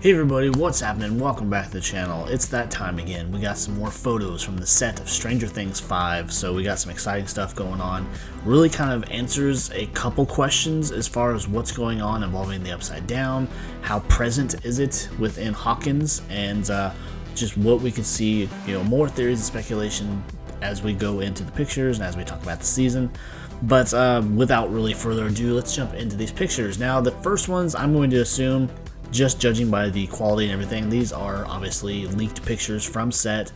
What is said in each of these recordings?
Hey everybody, what's happening? Welcome back to the channel. It's that time again. We got some more photos from the set of Stranger Things 5, so we got some exciting stuff going on. Really kind of answers a couple questions as far as what's going on involving the Upside Down, how present is it within Hawkins, and just what we can see, more theories and speculation as we go into the pictures and as we talk about the season. But without really further ado, let's jump into these pictures. Now, the first ones I'm going to assume, just judging by the quality and everything, these are obviously leaked pictures from set,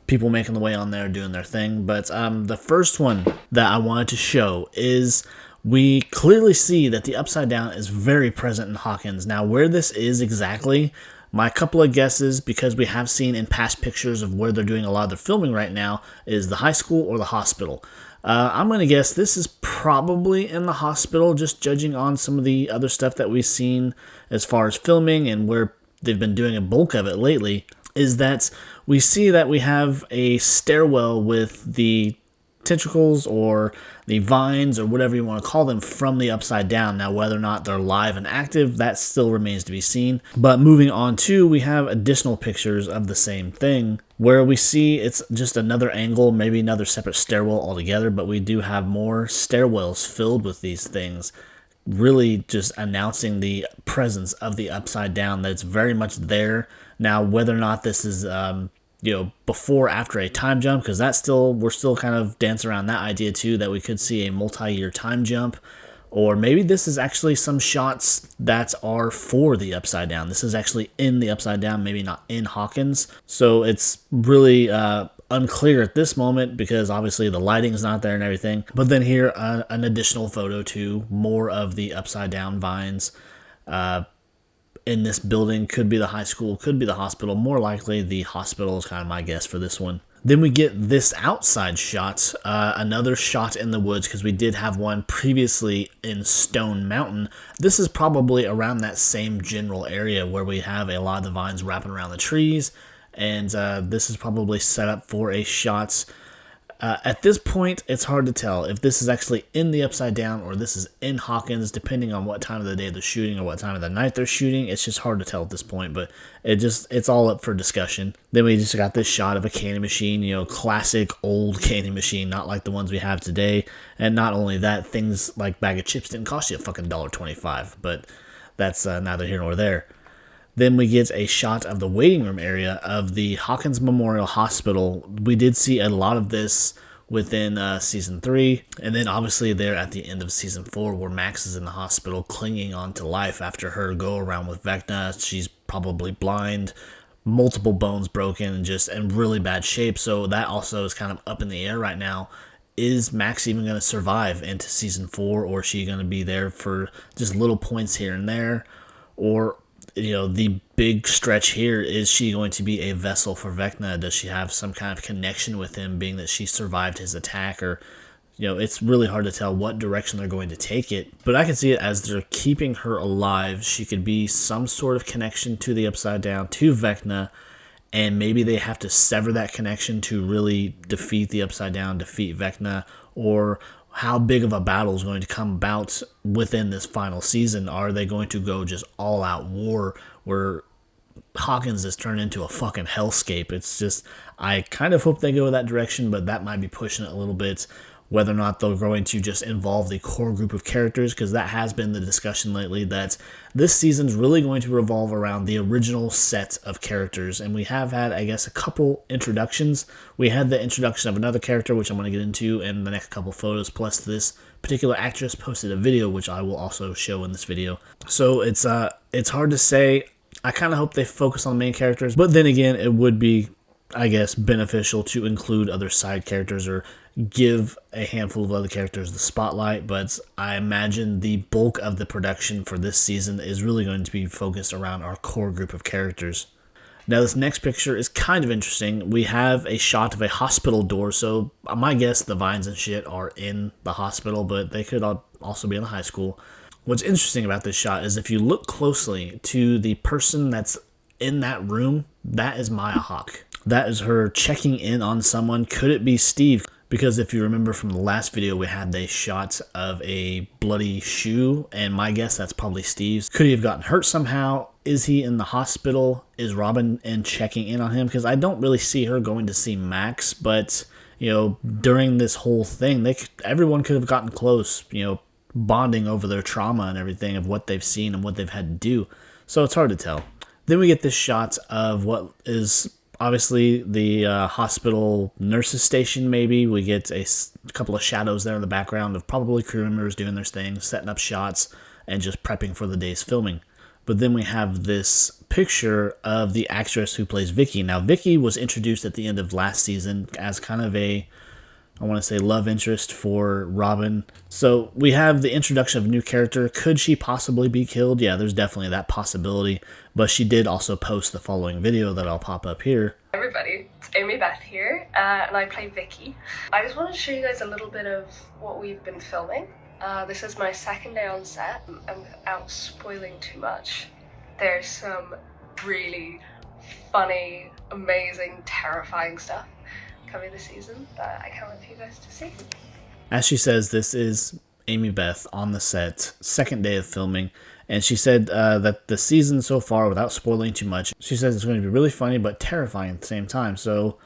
people making the way on there doing their thing. But the first one that I wanted to show is we clearly see that the Upside Down is very present in Hawkins. Now, where this is exactly, my couple of guesses, because we have seen in past pictures of where they're doing a lot of their filming right now, is the high school or the hospital. I'm going to guess this is probably in the hospital, just judging on some of the other stuff that we've seen as far as filming and where they've been doing a bulk of it lately, is that we see that we have a stairwell with the tentacles or the vines or whatever you want to call them from the Upside Down. Now, whether or not they're live and active, that still remains to be seen. But moving on to, we have additional pictures of the same thing where we see it's just another angle, maybe another separate stairwell altogether, but we do have more stairwells filled with these things, really just announcing the presence of the Upside Down, that it's very much there. Now, whether or not this is before or after a time jump, because we're still kind of dancing around that idea too, that we could see a multi-year time jump, or maybe this is actually some shots that are for the Upside Down. This is actually in the Upside Down, maybe not in Hawkins. So it's really unclear at this moment, because obviously the lighting is not there and everything. But then here, an additional photo too, more of the Upside Down vines in this building. Could be the high school, could be the hospital. More likely the hospital is kind of my guess for this one. Then we get this outside shot, another shot in the woods, because we did have one previously in Stone Mountain. This is probably around that same general area where we have a lot of the vines wrapping around the trees, and this is probably set up for a shot. At this point, it's hard to tell if this is actually in the Upside Down or this is in Hawkins, depending on what time of the day they're shooting or what time of the night they're shooting. It's just hard to tell at this point, but it's all up for discussion. Then we just got this shot of a candy machine, classic old candy machine, not like the ones we have today. And not only that, things like bag of chips didn't cost you a fucking $1.25, but that's neither here nor there. Then we get a shot of the waiting room area of the Hawkins Memorial Hospital. We did see a lot of this within Season 3. And then obviously there at the end of Season 4, where Max is in the hospital clinging on to life after her go-around with Vecna. She's probably blind, multiple bones broken, and just in really bad shape. So that also is kind of up in the air right now. Is Max even going to survive into Season 4, or is she going to be there for just little points here and there? Or the big stretch here, is she going to be a vessel for Vecna? Does she have some kind of connection with him, being that she survived his attack? Or, it's really hard to tell what direction they're going to take it. But I can see it as they're keeping her alive. She could be some sort of connection to the Upside Down, to Vecna, and maybe they have to sever that connection to really defeat the Upside Down, defeat Vecna, or how big of a battle is going to come about within this final season. Are they going to go just all-out war where Hawkins is turned into a fucking hellscape? It's just, I kind of hope they go that direction, but that might be pushing it a little bit. Whether or not they're going to just involve the core group of characters, because that has been the discussion lately, that this season's really going to revolve around the original set of characters. And we have had, I guess, a couple introductions. We had the introduction of another character, which I'm going to get into in the next couple photos, plus this particular actress posted a video, which I will also show in this video. So it's hard to say. I kind of hope they focus on the main characters, but then again, it would be, I guess, beneficial to include other side characters or give a handful of other characters the spotlight. But I imagine the bulk of the production for this season is really going to be focused around our core group of characters. Now, this next picture is kind of interesting. We have a shot of a hospital door, so my guess the vines and shit are in the hospital, but they could also be in the high school. What's interesting about this shot is if you look closely to the person that's in that room, that is Maya Hawke. That is her checking in on someone. Could it be Steve? Because if you remember from the last video, we had a shot of a bloody shoe, and my guess that's probably Steve's. Could he have gotten hurt somehow? is he in the hospital? Is Robin in checking in on him? Because I don't really see her going to see Max, but, you know, during this whole thing, everyone could have gotten close, you know, bonding over their trauma and everything of what they've seen and what they've had to do. So it's hard to tell. Then we get this shot of what is obviously the hospital nurses station, maybe. We get a couple of shadows there in the background of probably crew members doing their thing, setting up shots, and just prepping for the day's filming. But then we have this picture of the actress who plays Vicky. Now, Vicky was introduced at the end of last season as kind of a, I want to say, love interest for Robin. So we have the introduction of a new character. Could she possibly be killed? Yeah, there's definitely that possibility. But she did also post the following video that I'll pop up here. Hey everybody, it's Amy Beth here, and I play Vicky. I just wanted to show you guys a little bit of what we've been filming. This is my second day on set, and without spoiling too much, there's some really funny, amazing, terrifying stuff coming this season that I can't wait for you guys to see. As she says, this is Amy Beth on the set, second day of filming, and she said that the season so far, without spoiling too much, she says it's going to be really funny but terrifying at the same time. So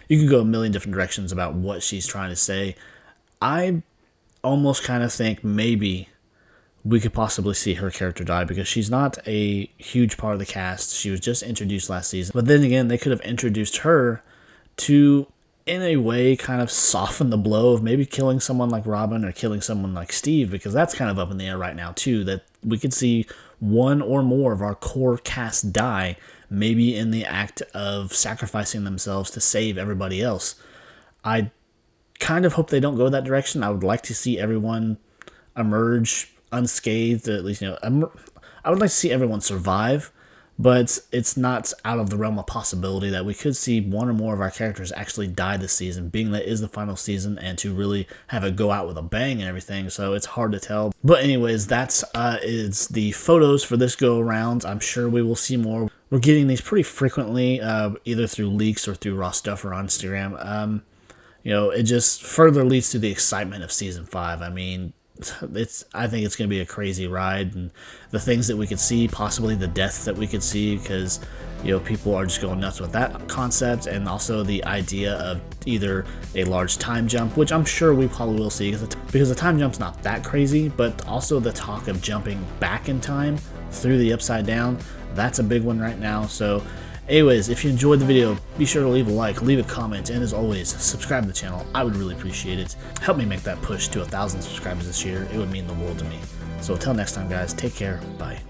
you can go a million different directions about what she's trying to say. I almost kind of think maybe we could possibly see her character die because she's not a huge part of the cast. She was just introduced last season. But then again, they could have introduced her to, in a way, kind of soften the blow of maybe killing someone like Robin or killing someone like Steve, because that's kind of up in the air right now too, that we could see one or more of our core cast die, maybe in the act of sacrificing themselves to save everybody else. I kind of hope they don't go that direction. I would like to see everyone emerge unscathed, at least, you know, I would like to see everyone survive, but it's not out of the realm of possibility that we could see one or more of our characters actually die this season, being that it is the final season, and to really have it go out with a bang and everything, so it's hard to tell. But anyways, that's is the photos for this go around. I'm sure we will see more. We're getting these pretty frequently, either through leaks or through raw stuff or on Instagram. You know, it just further leads to the excitement of season 5. I mean, I think it's going to be a crazy ride, and the things that we could see, possibly the deaths that we could see, because, you know, people are just going nuts with that concept, and also the idea of either a large time jump, which I'm sure we probably will see, because the time jump's not that crazy, but also the talk of jumping back in time through the upside down, that's a big one right now. So anyways, if you enjoyed the video, be sure to leave a like, leave a comment, and as always, subscribe to the channel. I would really appreciate it. Help me make that push to 1,000 subscribers this year. It would mean the world to me. So until next time, guys, take care. Bye.